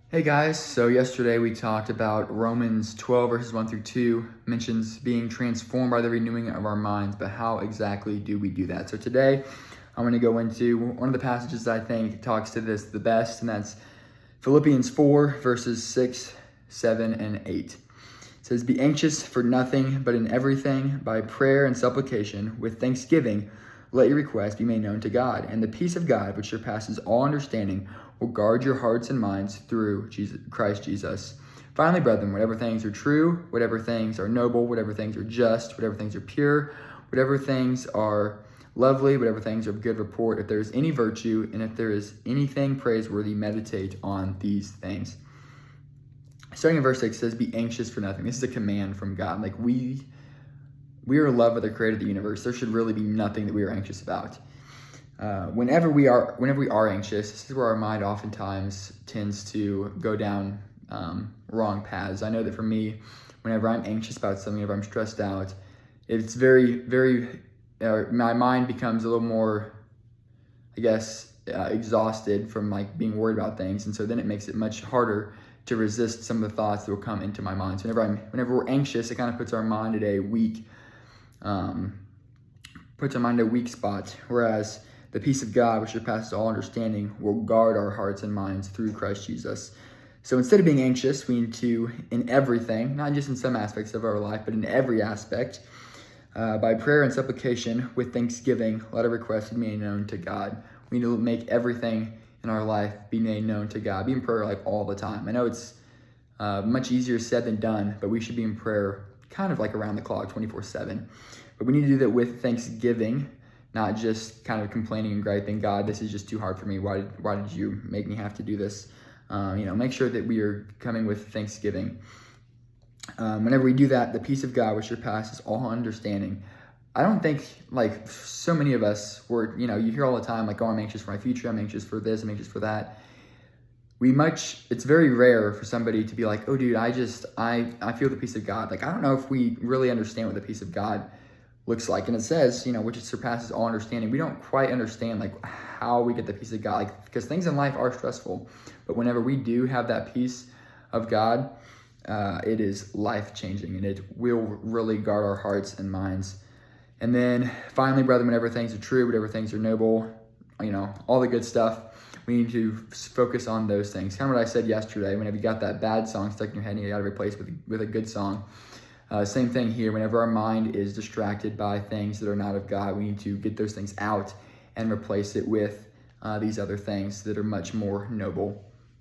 Hey guys, so yesterday we talked about Romans 12 verses 1 through 2, mentions being transformed by the renewing of our minds, but how exactly do we do that? So today I'm going to go into one of the passages that I think talks to this the best, and that's Philippians 4 verses 6, 7, and 8. It says, "Be anxious for nothing, but in everything, by prayer and supplication, with thanksgiving, let your requests be made known to God, and the peace of God, which surpasses all understanding, will guard your hearts and minds through Christ Jesus. Finally, brethren, whatever things are true, whatever things are noble, whatever things are just, whatever things are pure, whatever things are lovely, whatever things are of good report, if there is any virtue, and if there is anything praiseworthy, meditate on these things." Starting in verse 6, it says, "Be anxious for nothing." This is a command from God. Like we are in love with the creator of the universe. There should really be nothing that we are anxious about. Whenever we are anxious, this is where our mind oftentimes tends to go down wrong paths. I know that for me, whenever I'm anxious about something, whenever I'm stressed out, it's my mind becomes a little more, exhausted from like being worried about things, and so then it makes it much harder to resist some of the thoughts that will come into my mind. So whenever we're anxious, it kind of puts our mind at a weak spot, whereas the peace of God, which surpasses all understanding, will guard our hearts and minds through Christ Jesus. So instead of being anxious, we need to, in everything, not just in some aspects of our life, but in every aspect, by prayer and supplication, with thanksgiving, let our requests be made known to God. We need to make everything in our life be made known to God. Be in prayer like all the time. I know it's much easier said than done, but we should be in prayer kind of like around the clock, 24/7. But we need to do that with thanksgiving, not just kind of complaining and griping, "God, this is just too hard for me. Why did you make me have to do this?" Make sure that we are coming with thanksgiving. Whenever we do that, the peace of God, which surpasses all understanding. I don't think, like, so many of us you hear all the time, like, "Oh, I'm anxious for my future. I'm anxious for this. I'm anxious for that." It's very rare for somebody to be like, "Oh, dude, I feel the peace of God." Like, I don't know if we really understand what the peace of God looks like. And it says, which surpasses all understanding. We don't quite understand like how we get the peace of God, like, because things in life are stressful. But whenever we do have that peace of God, it is life-changing, and it will really guard our hearts and minds. And then finally, brethren, whenever things are true, whatever things are noble, all the good stuff, we need to focus on those things. Kind of what I said yesterday, whenever you got that bad song stuck in your head and you got to replace it with a good song. Same thing here. Whenever our mind is distracted by things that are not of God, we need to get those things out and replace it with these other things that are much more noble.